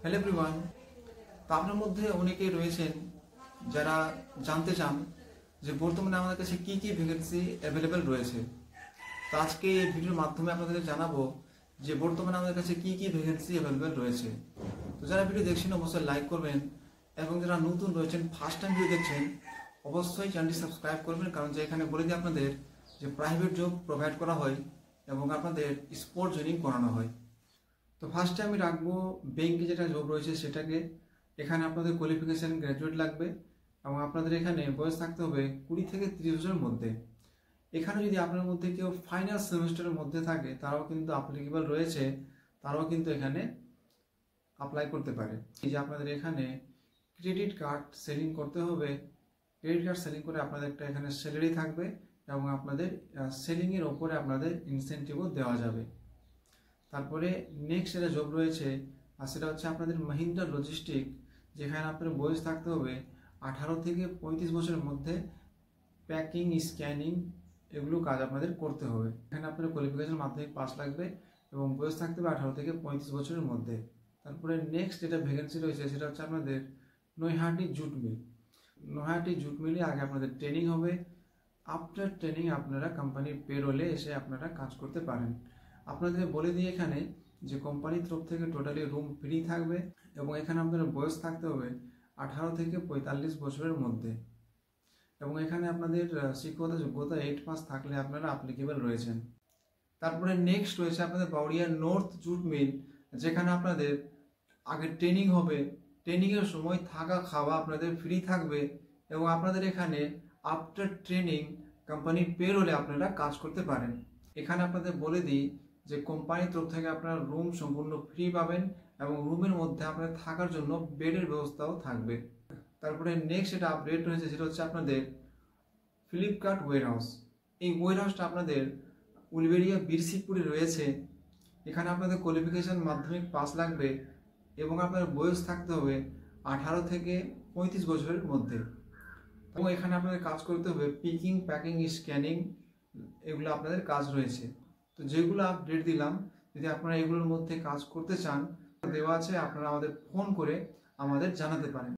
Hello everyone. তো আপনার মধ্যে অনেকেই রয়েছেন যারা জানতে চান যে বর্তমানে আমাদের কাছে কি কি ভ্যাকেন্সি অ্যাভেলেবেল রয়েছে। তো আজকে এই ভিডিওর মাধ্যমে আপনাদের জানাবো যে বর্তমানে আমাদের কাছে কি কি ভ্যাকেন্সি অ্যাভেলেবেল রয়েছে। তো যারা ভিডিও দেখছেন অবশ্যই লাইক করবেন, এবং যারা নতুন রয়েছেন ফার্স্ট টাইম ভিডিও দেখছেন অবশ্যই চ্যানেলটি সাবস্ক্রাইব করবেন, কারণ যে এখানে বলে দিই আপনাদের যে প্রাইভেট জব প্রোভাইড করা হয় এবং আপনাদের স্পোর্ট জয়েনিং করানো হয়। তো ফার্স্টে আমি রাখবো ব্যাংকে যেটা জব রয়েছে সেটাকে। এখানে আপনাদের কোয়ালিফিকেশান গ্র্যাজুয়েট লাগবে এবং আপনাদের এখানে বয়স থাকতে হবে 20 থেকে 30 বছরের মধ্যে। এখানে যদি আপনার মধ্যে কেউ ফাইনাল সেমিস্টারের মধ্যে থাকে তারাও কিন্তু অ্যাপ্লিকেবল রয়েছে, তারাও কিন্তু এখানে অ্যাপ্লাই করতে পারে। এই যে আপনাদের এখানে ক্রেডিট কার্ড সেলিং করতে হবে, ক্রেডিট কার্ড সেলিং করে আপনাদের একটা এখানে স্যালারি থাকবে এবং আপনাদের সেলিংয়ের ওপরে আপনাদের ইনসেন্টিভও দেওয়া যাবে। তারপরে নেক্সট যেটা জব রয়েছে আর সেটা হচ্ছে আপনাদের মাহিন্দ্রা লজিস্টিক, যেখানে আপনার বয়স থাকতে হবে 18 থেকে 35 বছরের মধ্যে। প্যাকিং, স্ক্যানিং এগুলো কাজ আপনাদের করতে হবে। এখানে আপনার কোয়ালিফিকেশন মাধ্যমিক পাস লাগবে এবং বয়স থাকতে হবে 18 থেকে 35 বছরের মধ্যে। তারপরে নেক্সট যেটা ভ্যাকেন্সি রয়েছে সেটা হচ্ছে আপনাদের Naihati jute mill. Naihati jute মিলে আগে আপনাদের ট্রেনিং হবে, আফটার ট্রেনিং আপনারা কোম্পানির পেরোলে এসে আপনারা কাজ করতে পারেন। আপনাদের বলে দিই এখানে যে কোম্পানির তরফ থেকে টোটালি রুম ফ্রি থাকবে এবং এখানে আপনাদের বয়স থাকতে হবে 18 থেকে 45 বছরের মধ্যে, এবং এখানে আপনাদের শিক্ষকতা যোগ্যতা 8 পাস থাকলে আপনারা অ্যাপ্লিকেবল রয়েছেন। তারপরে নেক্সট রয়েছে আপনাদের বাউরিয়া নর্থ জুট মিল, যেখানে আপনাদের আগে ট্রেনিং হবে, ট্রেনিংয়ের সময় থাকা খাওয়া আপনাদের ফ্রি থাকবে এবং আপনাদের এখানে আফটার ট্রেনিং কোম্পানির পেরোলে আপনারা কাজ করতে পারেন। এখানে আপনাদের বলে দিই যে কোম্পানির তরফ থেকে আপনারা রুম সম্পূর্ণ ফ্রি পাবেন এবং রুমের মধ্যে আপনাদের থাকার জন্য বেডের ব্যবস্থাও থাকবে। তারপরে নেক্সট যেটা আপডেট রয়েছে সেটা হচ্ছে আপনাদের ফ্লিপকার্ট ওয়্যারহাউস। এই ওয়্যারহাউসটা আপনাদের উলবেড়িয়া বীরসিংহপুরে রয়েছে। এখানে আপনাদের কোয়ালিফিকেশান মাধ্যমিক পাস লাগবে এবং আপনার বয়স থাকতে হবে 18 থেকে 35 বছরের মধ্যে, এবং এখানে আপনাদের কাজ করতে হবে পিকিং, প্যাকিং, স্ক্যানিং, এগুলো আপনাদের কাজ রয়েছে। তো যেগুলো আপডেট দিলাম, যদি আপনারা এগুলোর মধ্যে কাজ করতে চান দেওয়া আছে, আপনারা আমাদের ফোন করে আমাদের জানাতে পারেন।